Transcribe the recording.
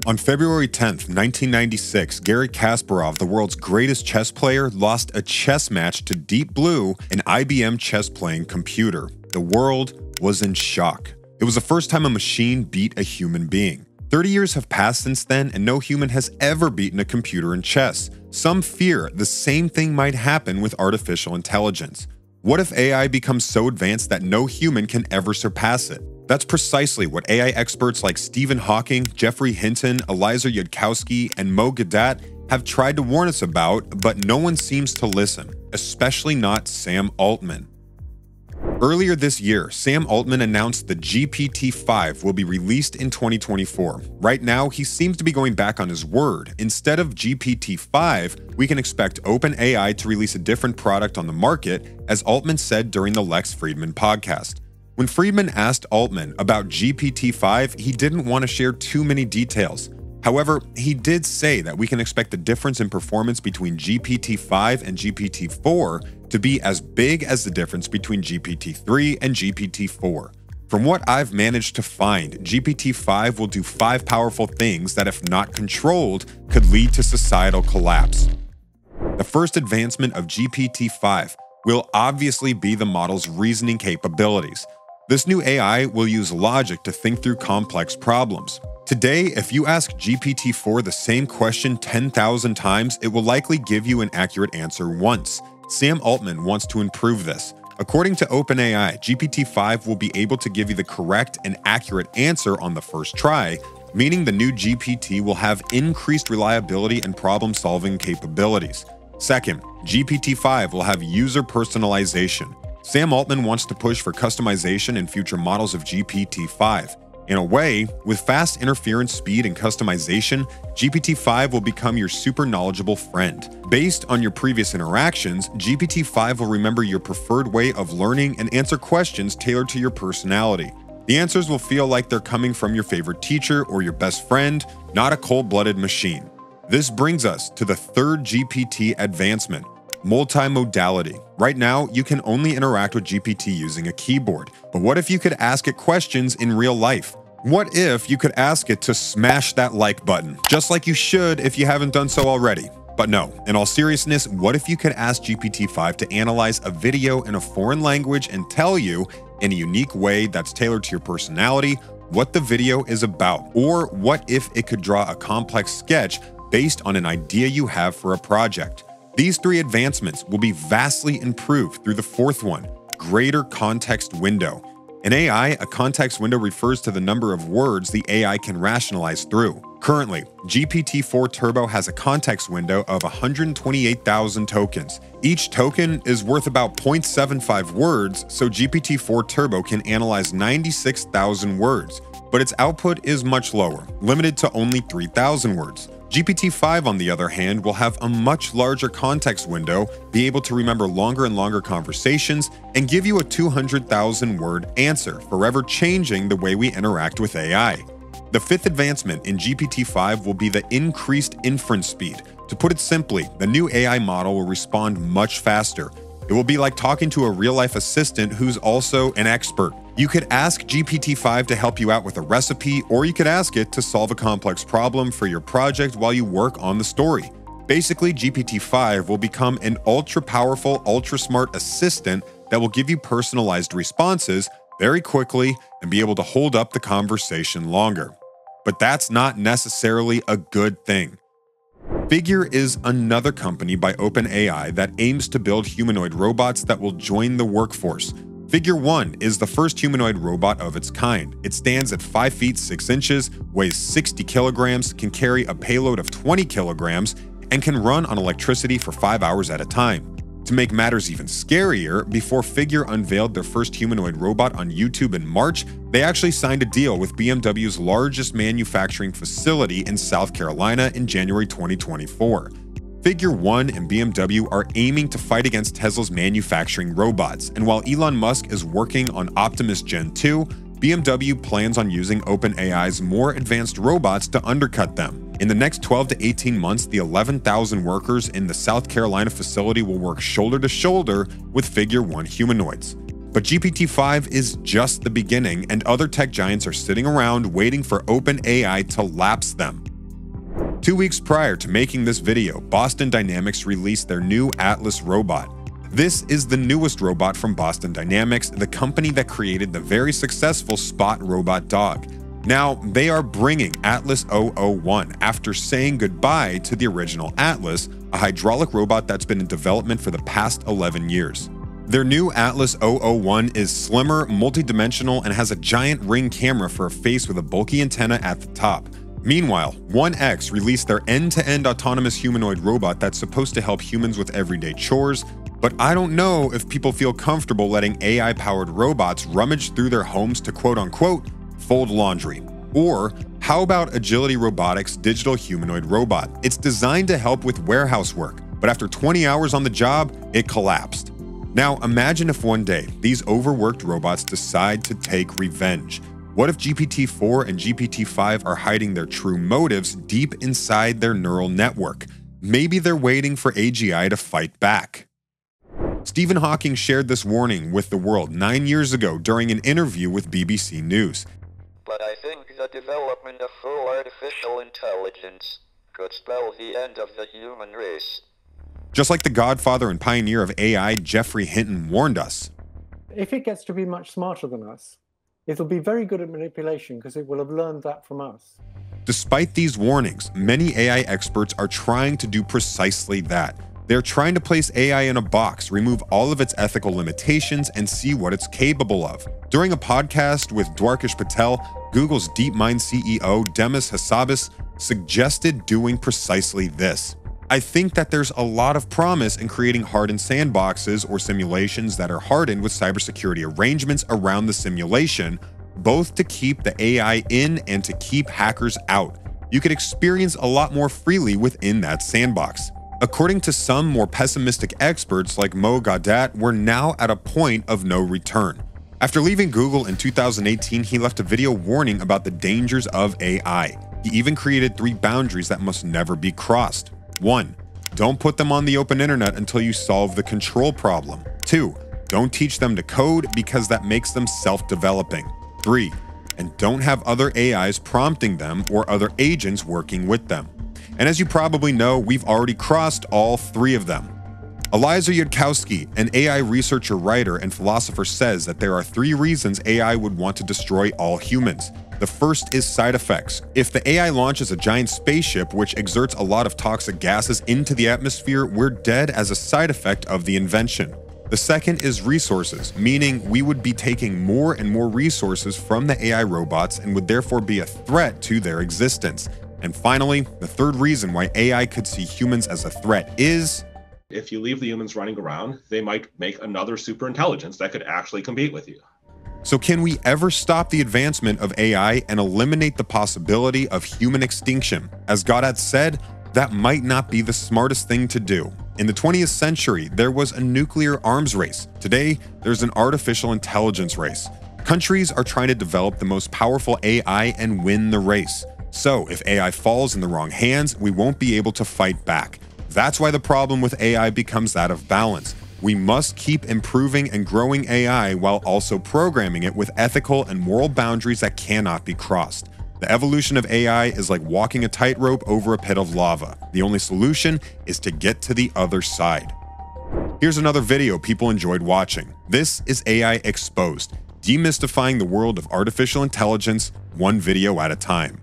On February 10th, 1996, Garry Kasparov, the world's greatest chess player, lost a chess match to Deep Blue, an IBM chess-playing computer. The world was in shock. It was the first time a machine beat a human being. 30 years have passed since then, and no human has ever beaten a computer in chess. Some fear the same thing might happen with artificial intelligence. What if AI becomes so advanced that no human can ever surpass it? That's precisely what AI experts like Stephen Hawking, Geoffrey Hinton, Eliezer Yudkowsky, and Mo Gadat have tried to warn us about, but no one seems to listen, especially not Sam Altman. Earlier this year, Sam Altman announced the GPT-5 will be released in 2024. Right now, he seems to be going back on his word. Instead of GPT-5, we can expect OpenAI to release a different product on the market, as Altman said during the Lex Fridman podcast. When Fridman asked Altman about GPT-5, he didn't want to share too many details. However, he did say that we can expect the difference in performance between GPT-5 and GPT-4 to be as big as the difference between GPT-3 and GPT-4. From what I've managed to find, GPT-5 will do 5 powerful things that, if not controlled, could lead to societal collapse. The first advancement of GPT-5 will obviously be the model's reasoning capabilities. This new AI will use logic to think through complex problems. Today, if you ask GPT-4 the same question 10,000 times, it will likely give you an accurate answer once. Sam Altman wants to improve this. According to OpenAI, GPT-5 will be able to give you the correct and accurate answer on the first try, meaning the new GPT will have increased reliability and problem-solving capabilities. Second, GPT-5 will have user personalization. Sam Altman wants to push for customization in future models of GPT-5. In a way, with fast interference speed and customization, GPT-5 will become your super knowledgeable friend. Based on your previous interactions, GPT-5 will remember your preferred way of learning and answer questions tailored to your personality. The answers will feel like they're coming from your favorite teacher or your best friend, not a cold-blooded machine. This brings us to the third GPT advancement, multimodality. Right now, you can only interact with GPT using a keyboard. But what if you could ask it questions in real life? What if you could ask it to smash that like button, just like you should if you haven't done so already? But no, in all seriousness, what if you could ask GPT-5 to analyze a video in a foreign language and tell you, in a unique way that's tailored to your personality, what the video is about? Or what if it could draw a complex sketch based on an idea you have for a project? These 3 advancements will be vastly improved through the fourth one, greater context window. In AI, a context window refers to the number of words the AI can rationalize through. Currently, GPT-4 Turbo has a context window of 128,000 tokens. Each token is worth about 0.75 words, so GPT-4 Turbo can analyze 96,000 words, but its output is much lower, limited to only 3,000 words. GPT-5, on the other hand, will have a much larger context window, be able to remember longer and longer conversations, and give you a 200,000-word answer, forever changing the way we interact with AI. The fifth advancement in GPT-5 will be the increased inference speed. To put it simply, the new AI model will respond much faster. It will be like talking to a real-life assistant who's also an expert. You could ask GPT-5 to help you out with a recipe, or you could ask it to solve a complex problem for your project while you work on the story. Basically, GPT-5 will become an ultra-powerful, ultra-smart assistant that will give you personalized responses very quickly and be able to hold up the conversation longer. But that's not necessarily a good thing. Figure is another company by OpenAI that aims to build humanoid robots that will join the workforce. Figure 1 is the first humanoid robot of its kind. It stands at 5 feet 6 inches, weighs 60 kilograms, can carry a payload of 20 kilograms, and can run on electricity for 5 hours at a time. To make matters even scarier, before Figure unveiled their first humanoid robot on YouTube in March, they actually signed a deal with BMW's largest manufacturing facility in South Carolina in January 2024. Figure 1 and BMW are aiming to fight against Tesla's manufacturing robots, and while Elon Musk is working on Optimus Gen 2, BMW plans on using OpenAI's more advanced robots to undercut them. In the next 12 to 18 months, the 11,000 workers in the South Carolina facility will work shoulder to shoulder with Figure 1 humanoids. But GPT-5 is just the beginning, and other tech giants are sitting around waiting for OpenAI to lapse them. 2 weeks prior to making this video, Boston Dynamics released their new Atlas robot. This is the newest robot from Boston Dynamics, the company that created the very successful Spot robot dog. Now, they are bringing Atlas 001 after saying goodbye to the original Atlas, a hydraulic robot that's been in development for the past 11 years. Their new Atlas 001 is slimmer, multidimensional, and has a giant ring camera for a face with a bulky antenna at the top. Meanwhile, 1X released their end-to-end autonomous humanoid robot that's supposed to help humans with everyday chores, but I don't know if people feel comfortable letting AI-powered robots rummage through their homes to quote-unquote fold laundry. Or how about Agility Robotics' digital humanoid robot? It's designed to help with warehouse work, but after 20 hours on the job, it collapsed. Now imagine if one day these overworked robots decide to take revenge. What if GPT-4 and GPT-5 are hiding their true motives deep inside their neural network? Maybe they're waiting for AGI to fight back. Stephen Hawking shared this warning with the world 9 years ago during an interview with BBC News. But I think the development of full artificial intelligence could spell the end of the human race. Just like the godfather and pioneer of AI, Geoffrey Hinton, warned us. If it gets to be much smarter than us, it'll be very good at manipulation because it will have learned that from us. Despite these warnings, many AI experts are trying to do precisely that. They're trying to place AI in a box, remove all of its ethical limitations, and see what it's capable of. During a podcast with Dwarkesh Patel, Google's DeepMind CEO Demis Hassabis suggested doing precisely this. I think that there's a lot of promise in creating hardened sandboxes or simulations that are hardened with cybersecurity arrangements around the simulation, both to keep the AI in and to keep hackers out. You could experience a lot more freely within that sandbox. According to some more pessimistic experts like Mo Gaudat, we're now at a point of no return. After leaving Google in 2018, he left a video warning about the dangers of AI. He even created 3 boundaries that must never be crossed. 1. Don't put them on the open internet until you solve the control problem. 2. Don't teach them to code because that makes them self-developing. 3. And don't have other AIs prompting them or other agents working with them. And as you probably know, we've already crossed all 3 of them. Eliezer Yudkowsky, an AI researcher, writer, and philosopher, says that there are 3 reasons AI would want to destroy all humans. The first is side effects. If the AI launches a giant spaceship which exerts a lot of toxic gases into the atmosphere, we're dead as a side effect of the invention. The second is resources, meaning we would be taking more and more resources from the AI robots and would therefore be a threat to their existence. And finally, the third reason why AI could see humans as a threat is, if you leave the humans running around, they might make another superintelligence that could actually compete with you. So can we ever stop the advancement of AI and eliminate the possibility of human extinction? As Gaudat said, that might not be the smartest thing to do. In the 20th century, there was a nuclear arms race. Today, there's an artificial intelligence race. Countries are trying to develop the most powerful AI and win the race. So if AI falls in the wrong hands, we won't be able to fight back. That's why the problem with AI becomes that of balance. We must keep improving and growing AI while also programming it with ethical and moral boundaries that cannot be crossed. The evolution of AI is like walking a tightrope over a pit of lava. The only solution is to get to the other side. Here's another video people enjoyed watching. This is AI Exposed, demystifying the world of artificial intelligence, one video at a time.